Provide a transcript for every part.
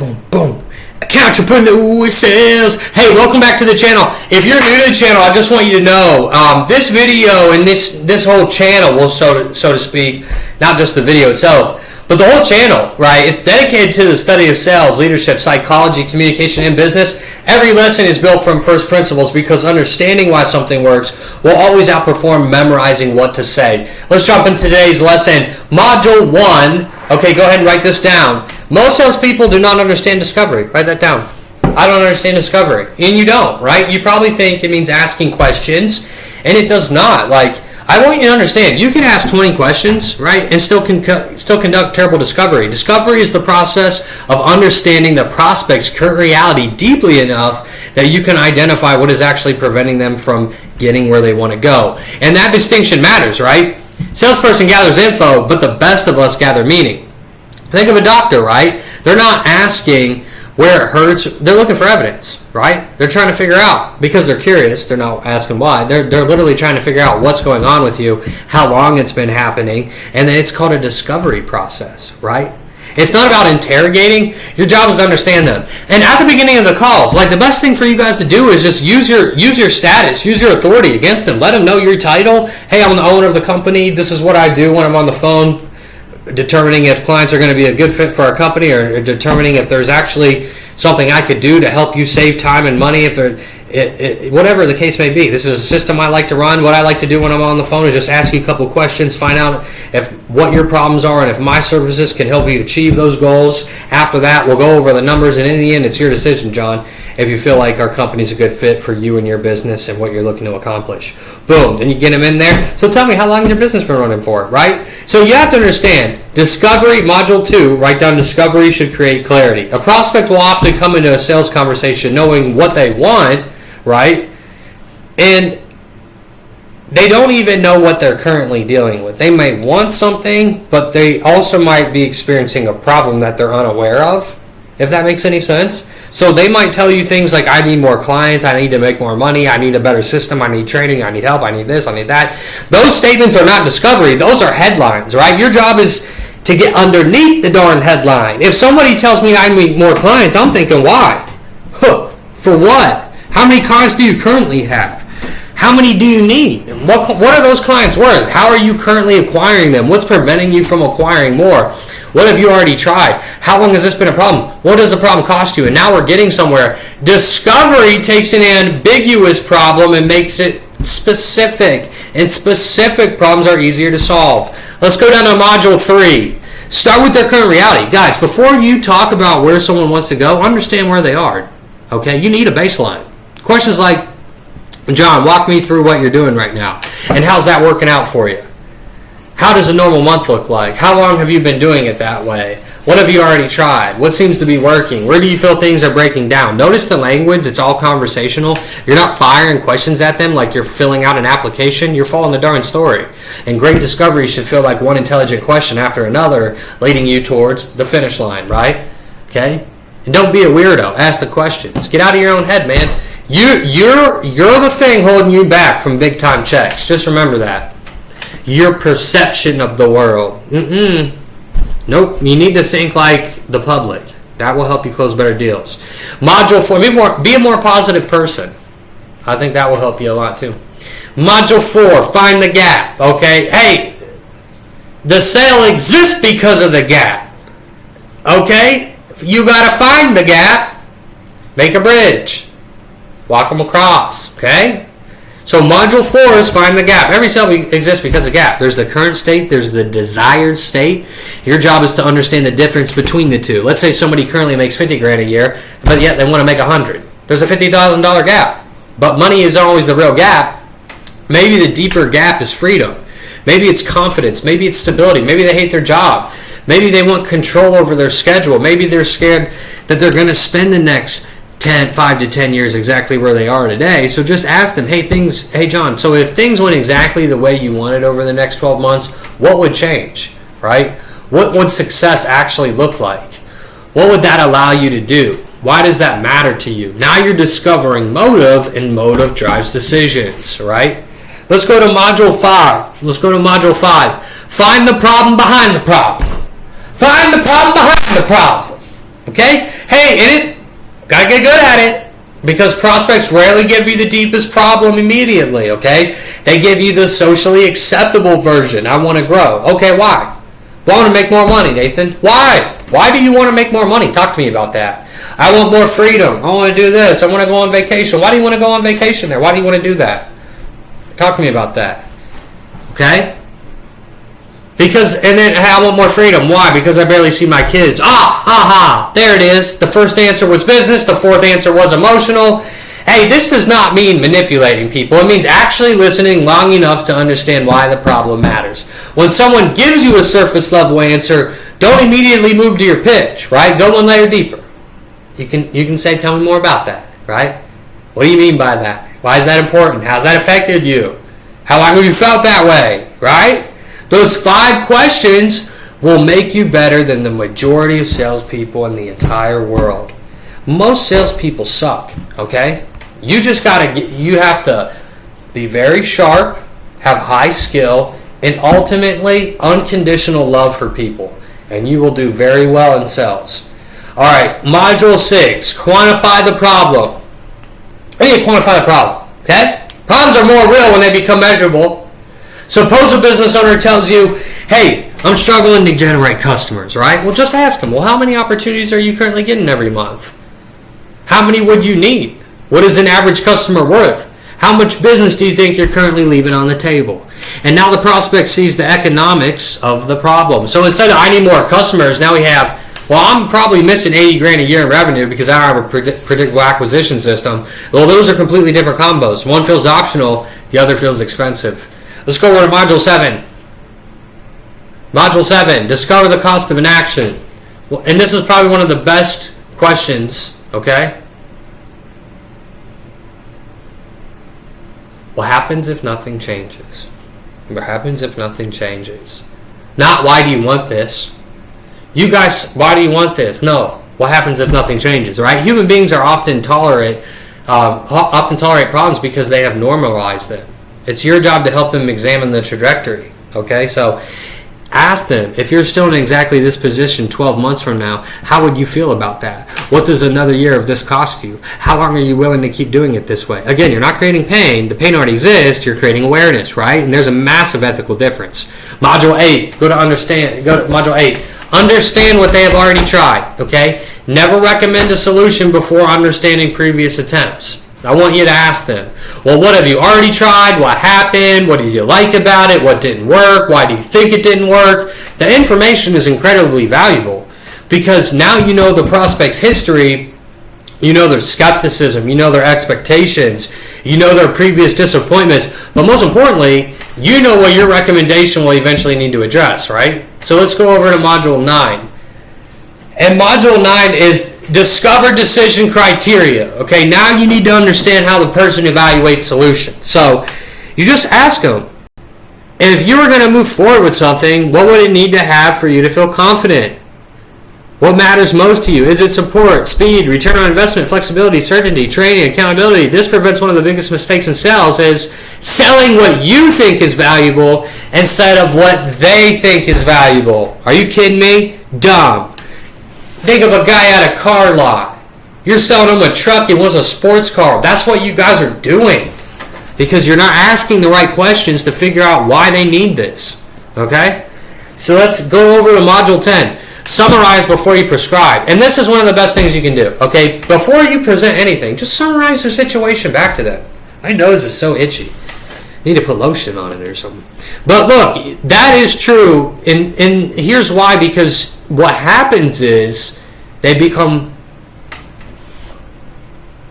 Boom, boom. Entrepreneur sales. Hey, welcome back to the channel. If you're new to the channel, I just want you to know this video and this whole channel will, so to speak, not just the video itself, but the whole channel, right? It's dedicated to the study of sales, leadership, psychology, communication, and business. Every lesson is built from first principles because understanding why something works will always outperform memorizing what to say. Let's jump into today's lesson. Module 1. Okay, go ahead and write this down. Most salespeople do not understand discovery. Write that down. I don't understand discovery. And you don't, right? You probably think it means asking questions, and it does not. Like, I want you to understand, you can ask 20 questions, right, and still conduct terrible discovery. Discovery is the process of understanding the prospect's current reality deeply enough that you can identify what is actually preventing them from getting where they want to go. And that distinction matters, right? Salesperson gathers info, but the best of us gather meaning. Think of a doctor, right? They're not asking where it hurts. They're looking for evidence, right? They're trying to figure out, because they're curious, they're not asking why. They're literally trying to figure out what's going on with you, how long it's been happening, and then it's called a discovery process, right? It's not about interrogating. Your job is to understand them. And at the beginning of the calls, like, the best thing for you guys to do is just use your status, use your authority against them. Let them know your title. Hey, I'm the owner of the company. This is what I do when I'm on the phone, determining if clients are going to be a good fit for our company, or determining if there's actually something I could do to help you save time and money, if they're whatever the case may be. This is a system I like to run. What I like to do when I'm on the phone is just ask you a couple questions, find out if what your problems are, and if my services can help you achieve those goals. After that, we'll go over the numbers, and in the end, it's your decision, John, if you feel like our company's a good fit for you and your business and what you're looking to accomplish. Boom, then you get them in there. So tell me, how long has your business been running for, right? So you have to understand, discovery, module 2, write down discovery should create clarity. A prospect will often come into a sales conversation knowing what they want, right? And they don't even know what they're currently dealing with. They may want something, but they also might be experiencing a problem that they're unaware of, if that makes any sense. So they might tell you things like, I need more clients, I need to make more money, I need a better system, I need training, I need help, I need this, I need that. Those statements are not discovery. Those are headlines, right? Your job is to get underneath the darn headline. If somebody tells me I need more clients, I'm thinking, why? For what? How many clients do you currently have? How many do you need? What are those clients worth? How are you currently acquiring them? What's preventing you from acquiring more? What have you already tried? How long has this been a problem? What does the problem cost you? And now we're getting somewhere. Discovery takes an ambiguous problem and makes it specific. And specific problems are easier to solve. Let's go down to module 3. Start with their current reality. Guys, before you talk about where someone wants to go, understand where they are. Okay? You need a baseline. Questions like, John, walk me through what you're doing right now. And how's that working out for you? How does a normal month look like? How long have you been doing it that way? What have you already tried? What seems to be working? Where do you feel things are breaking down? Notice the language. It's all conversational. You're not firing questions at them like you're filling out an application. You're following the darn story. And great discovery should feel like one intelligent question after another, leading you towards the finish line, right? Okay? And don't be a weirdo. Ask the questions. Get out of your own head, man. You're the thing holding you back from big time checks. Just remember that. Your perception of the world. Nope. You need to think like the public. That will help you close better deals. Module 4. Be a more positive person. I think that will help you a lot too. Module 4. Find the gap. Okay. Hey, the sale exists because of the gap. Okay. You got to find the gap. Make a bridge. Walk them across, okay? So module 4 is find the gap. Every sale exists because of gap. There's the current state. There's the desired state. Your job is to understand the difference between the two. Let's say somebody currently makes $50,000 a year, but yet they want to make $100,000. There's a $50,000 gap. But money is always the real gap. Maybe the deeper gap is freedom. Maybe it's confidence. Maybe it's stability. Maybe they hate their job. Maybe they want control over their schedule. Maybe they're scared that they're going to spend the next 5 to 10 years exactly where they are today. So just ask them, hey John, so if things went exactly the way you wanted over the next 12 months, what would change, right? What would success actually look like? What would that allow you to do? Why does that matter to you? Now you're discovering motive, and motive drives decisions, right? Let's go to module 5. Find the problem behind the problem. Find the problem behind the problem. Okay? Hey, and gotta get good at it, because prospects rarely give you the deepest problem immediately, okay? They give you the socially acceptable version. I want to grow. Okay, why? Well, I want to make more money, Nathan. Why? Why do you want to make more money? Talk to me about that. I want more freedom. I want to do this. I want to go on vacation. Why do you want to go on vacation there? Why do you want to do that? Talk to me about that. Okay? And then, hey, I want more freedom. Why? Because I barely see my kids. There it is. The first answer was business. The fourth answer was emotional. Hey, this does not mean manipulating people. It means actually listening long enough to understand why the problem matters. When someone gives you a surface level answer, don't immediately move to your pitch, right? Go one layer deeper. You can say, tell me more about that, right? What do you mean by that? Why is that important? How's that affected you? How long have you felt that way, right? Those 5 questions will make you better than the majority of salespeople in the entire world. Most salespeople suck, okay? You have to be very sharp, have high skill, and ultimately unconditional love for people, and you will do very well in sales. All right, module 6, quantify the problem. How do you quantify the problem, okay? Problems are more real when they become measurable. Suppose a business owner tells you, hey, I'm struggling to generate customers, right? Well, just ask them, well, how many opportunities are you currently getting every month? How many would you need? What is an average customer worth? How much business do you think you're currently leaving on the table? And now the prospect sees the economics of the problem. So instead of I need more customers, now we have, well, I'm probably missing 80 grand a year in revenue because I don't have a predictable acquisition system. Well, those are completely different combos. One feels optional, the other feels expensive. Let's go over to Module 7. Module 7, discover the cost of inaction. And this is probably one of the best questions, okay? What happens if nothing changes? What happens if nothing changes? Not why do you want this? You guys, why do you want this? No, what happens if nothing changes, right? Human beings are often tolerate problems because they have normalized them. It's your job to help them examine the trajectory, okay? So ask them, if you're still in exactly this position 12 months from now, how would you feel about that? What does another year of this cost you? How long are you willing to keep doing it this way? Again, you're not creating pain. The pain already exists. You're creating awareness, right? And there's a massive ethical difference. Module 8, go to Module 8. Understand what they have already tried, okay? Never recommend a solution before understanding previous attempts. I want you to ask them, well, what have you already tried? What happened? What did you like about it? What didn't work? Why do you think it didn't work? The information is incredibly valuable because now you know the prospect's history, you know their skepticism, you know their expectations, you know their previous disappointments, but most importantly, you know what your recommendation will eventually need to address, right? So let's go over to Module 9. And Module 9 is discover decision criteria. Okay, now you need to understand how the person evaluates solutions. So you just ask them, if you were going to move forward with something, what would it need to have for you to feel confident? What matters most to you? Is it support, speed, return on investment, flexibility, certainty, training, accountability? This prevents one of the biggest mistakes in sales is selling what you think is valuable instead of what they think is valuable. Are you kidding me? Dumb. Think of a guy at a car lot. You're selling him a truck, he wants a sports car. That's what you guys are doing because you're not asking the right questions to figure out why they need this. Okay? So let's go over to Module 10. Summarize before you prescribe. And this is one of the best things you can do. Okay? Before you present anything, just summarize their situation back to them. My nose is so itchy. I need to put lotion on it or something. But look, that is true. And here's why, because what happens is they become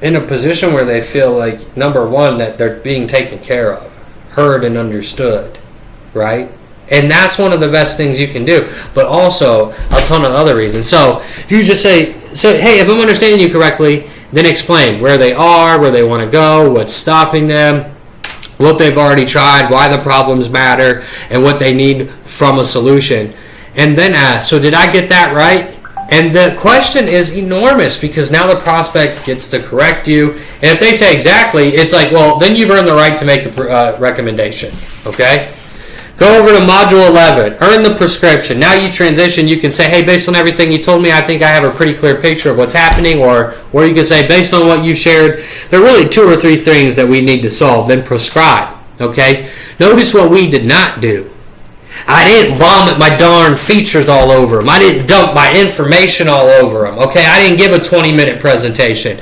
in a position where they feel like, number one, that they're being taken care of, heard and understood, right? And that's one of the best things you can do, but also a ton of other reasons. So you just say, hey, if I'm understanding you correctly, then explain where they are, where they want to go, what's stopping them, what they've already tried, why the problems matter, and what they need from a solution. And then ask, so did I get that right? And the question is enormous because now the prospect gets to correct you. And if they say exactly, it's like, well, then you've earned the right to make a recommendation. Okay? Go over to Module 11. Earn the prescription. Now you transition. You can say, hey, based on everything you told me, I think I have a pretty clear picture of what's happening. Or you can say, based on what you shared, there are really 2 or 3 things that we need to solve. Then prescribe. Okay? Notice what we did not do. I didn't vomit my darn features all over them. I didn't dump my information all over them. Okay? I didn't give a 20-minute presentation.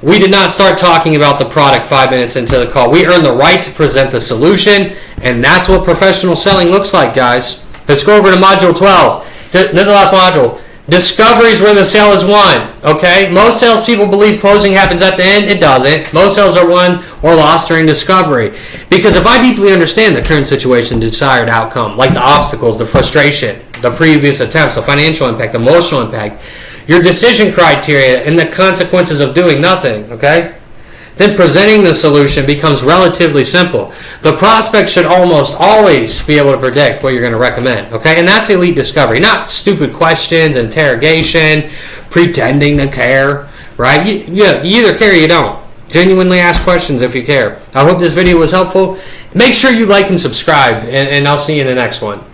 We did not start talking about the product 5 minutes into the call. We earned the right to present the solution, and that's what professional selling looks like, guys. Let's go over to Module 12. This is the last module. Discovery is where the sale is won. Okay? Most salespeople believe closing happens at the end. It doesn't. Most sales are won or lost during discovery. Because if I deeply understand the current situation, the desired outcome, like the obstacles, the frustration, the previous attempts, the financial impact, emotional impact, your decision criteria, and the consequences of doing nothing, okay? Then presenting the solution becomes relatively simple. The prospect should almost always be able to predict what you're going to recommend, okay? And that's elite discovery, not stupid questions, interrogation, pretending to care, right? You either care or you don't. Genuinely ask questions if you care. I hope this video was helpful. Make sure you like and subscribe, and I'll see you in the next one.